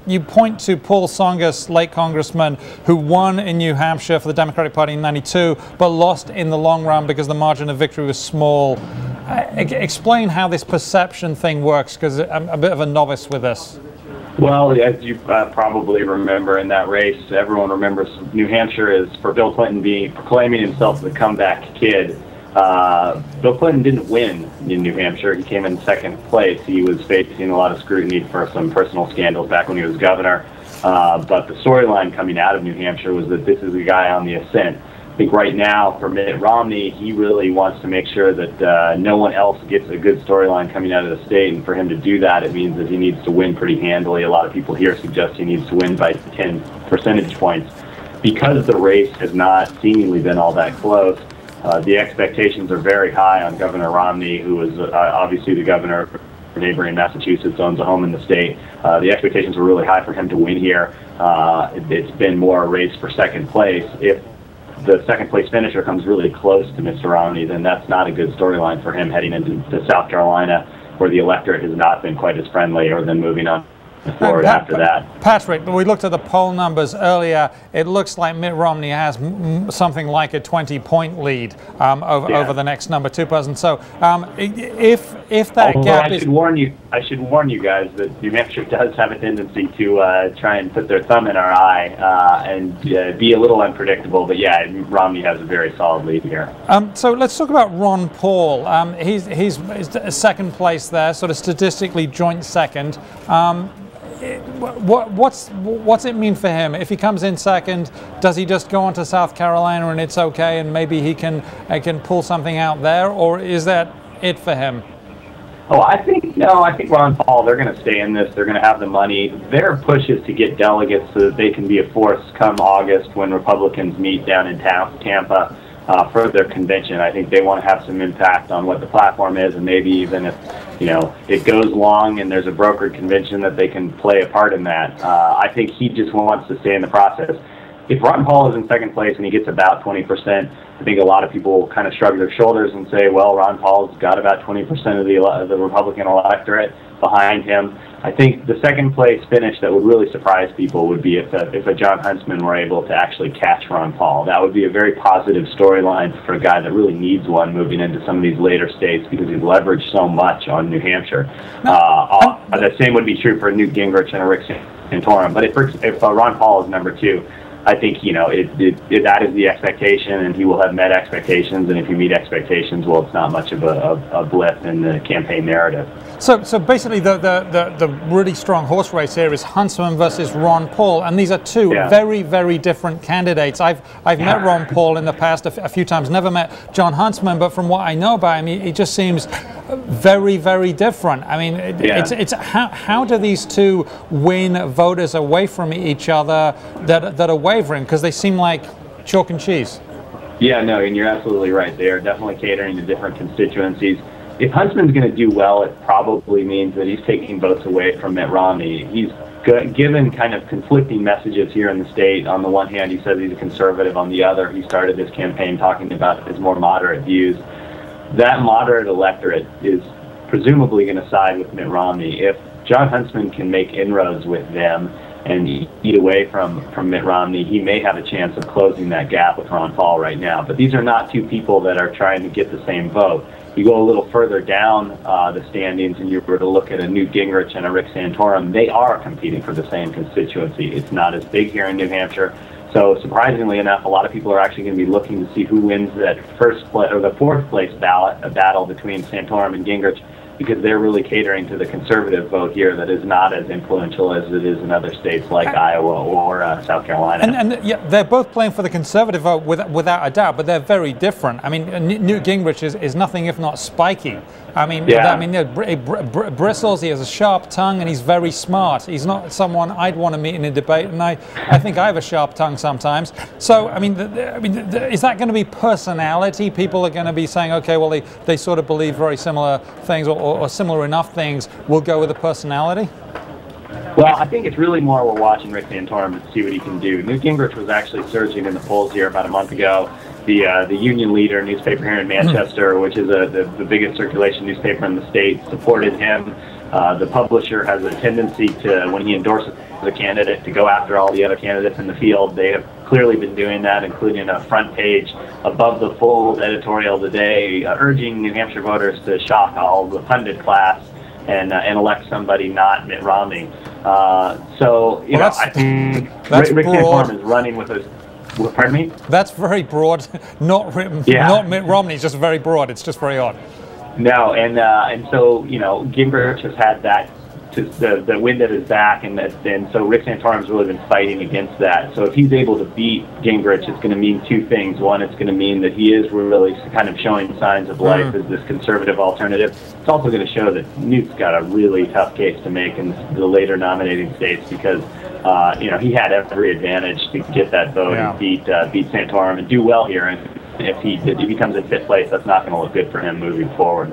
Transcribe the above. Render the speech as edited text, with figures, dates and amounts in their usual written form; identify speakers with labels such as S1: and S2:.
S1: you point to Paul Tsongas, late congressman, who won in New Hampshire for the Democratic Party in '92, but lost in the long run because the margin of victory was small. Explain how this perception thing works, because I'm a bit of a novice with this.
S2: Well, as you probably remember in that race, everyone remembers New Hampshire is for Bill Clinton proclaiming himself the comeback kid. Bill Clinton didn't win in New Hampshire. He came in second place. He was facing a lot of scrutiny for some personal scandals back when he was governor. But the storyline coming out of New Hampshire was that this is a guy on the ascent. I think right now for Mitt Romney, he really wants to make sure that no one else gets a good storyline coming out of the state, and for him to do that, it means that he needs to win pretty handily. A lot of people here suggest he needs to win by 10 percentage points. Because the race has not seemingly been all that close, the expectations are very high on Governor Romney, who is obviously the governor of neighboring Massachusetts, owns a home in the state. The expectations were really high for him to win here. It's been more a race for second place. If the second place finisher comes really close to Mr. Romney, then that's not a good storyline for him heading into South Carolina, where the electorate has not been quite as friendly, or then moving on to Florida after that.
S1: Patrick, we looked at the poll numbers earlier. It looks like Mitt Romney has something like a 20-point lead over the next number two person. So if that gap is...
S2: I should warn you guys that New Hampshire does have a tendency to try and put their thumb in our eye and be a little unpredictable. But yeah, Romney has a very solid lead here.
S1: So let's talk about Ron Paul. He's second place there, sort of statistically joint second. What's it mean for him? If he comes in second, does he just go on to South Carolina and it's okay, and maybe he can pull something out there, or is that it for him?
S2: Oh, I think Ron Paul, they're going to stay in this. They're going to have the money. Their push is to get delegates so that they can be a force come August when Republicans meet down in Tampa for their convention. I think they want to have some impact on what the platform is, and maybe even if it goes long and there's a brokered convention, that they can play a part in that. I think he just wants to stay in the process. If Ron Paul is in second place and he gets about 20%, I think a lot of people kind of shrug their shoulders and say, well, Ron Paul's got about 20% of the Republican electorate behind him. I think the second place finish that would really surprise people would be if a John Huntsman were able to actually catch Ron Paul. That would be a very positive storyline for a guy that really needs one moving into some of these later states, because he's leveraged so much on New Hampshire. The same would be true for Newt Gingrich and Rick Santorum. But if Ron Paul is number two, I think that is the expectation, and he will have met expectations. And if you meet expectations, well, it's not much of a blip in the campaign narrative.
S1: So basically, the really strong horse race here is Huntsman versus Ron Paul, and these are two very, very different candidates. I've met Ron Paul in the past a few times. Never met John Huntsman, but from what I know about him, he just seems very, very different. I mean, it's how do these two win voters away from each other that are wavering, because they seem like chalk and cheese?
S2: Yeah, no, and you're absolutely right. They are definitely catering to different constituencies. If Huntsman's going to do well, it probably means that he's taking votes away from Mitt Romney. He's given kind of conflicting messages here in the state. On the one hand, he says he's a conservative. On the other, he started this campaign talking about his more moderate views. That moderate electorate is presumably going to side with Mitt Romney. If John Huntsman can make inroads with them and eat away from Mitt Romney, he may have a chance of closing that gap with Ron Paul right now. But these are not two people that are trying to get the same vote. You go a little further down the standings and you were to look at a Newt Gingrich and a Rick Santorum, they are competing for the same constituency. It's not as big here in New Hampshire. So surprisingly enough, a lot of people are actually going to be looking to see who wins that the fourth place ballot, a battle between Santorum and Gingrich, because they're really catering to the conservative vote here that is not as influential as it is in other states like Iowa or South Carolina.
S1: And yeah, they're both playing for the conservative vote without a doubt, but they're very different. I mean, Newt Gingrich is nothing if not spiky. I mean, bristles, he has a sharp tongue, and he's very smart. He's not someone I'd want to meet in a debate, and I think I have a sharp tongue sometimes. So, I mean, is that going to be personality? People are going to be saying, okay, well, they sort of believe very similar things, or similar enough things. We'll go with the personality?
S2: Well, I think it's really more we're watching Rick Santorum to see what he can do. Newt Gingrich was actually surging in the polls here about a month ago. The Union Leader newspaper here in Manchester, which is the biggest circulation newspaper in the state, supported him. The publisher has a tendency to, when he endorses a candidate to go after all the other candidates in the field. They have clearly been doing that, including a front page above the fold editorial today, urging New Hampshire voters to shock all the pundit class and elect somebody not Mitt Romney. So, I think Rick Santorum is running with a... Pardon me?
S1: That's very broad. Not Mitt Romney, just very broad. It's just very odd.
S2: No, and so, Gingrich has had that, the wind at his back, and so Rick Santorum's really been fighting against that. So if he's able to beat Gingrich, it's going to mean two things. One, it's going to mean that he is really kind of showing signs of life as this conservative alternative. It's also going to show that Newt's got a really tough case to make in the later nominating states because, he had every advantage to get that vote and beat Santorum and do well here. And if he comes in fifth place, that's not going to look good for him moving forward.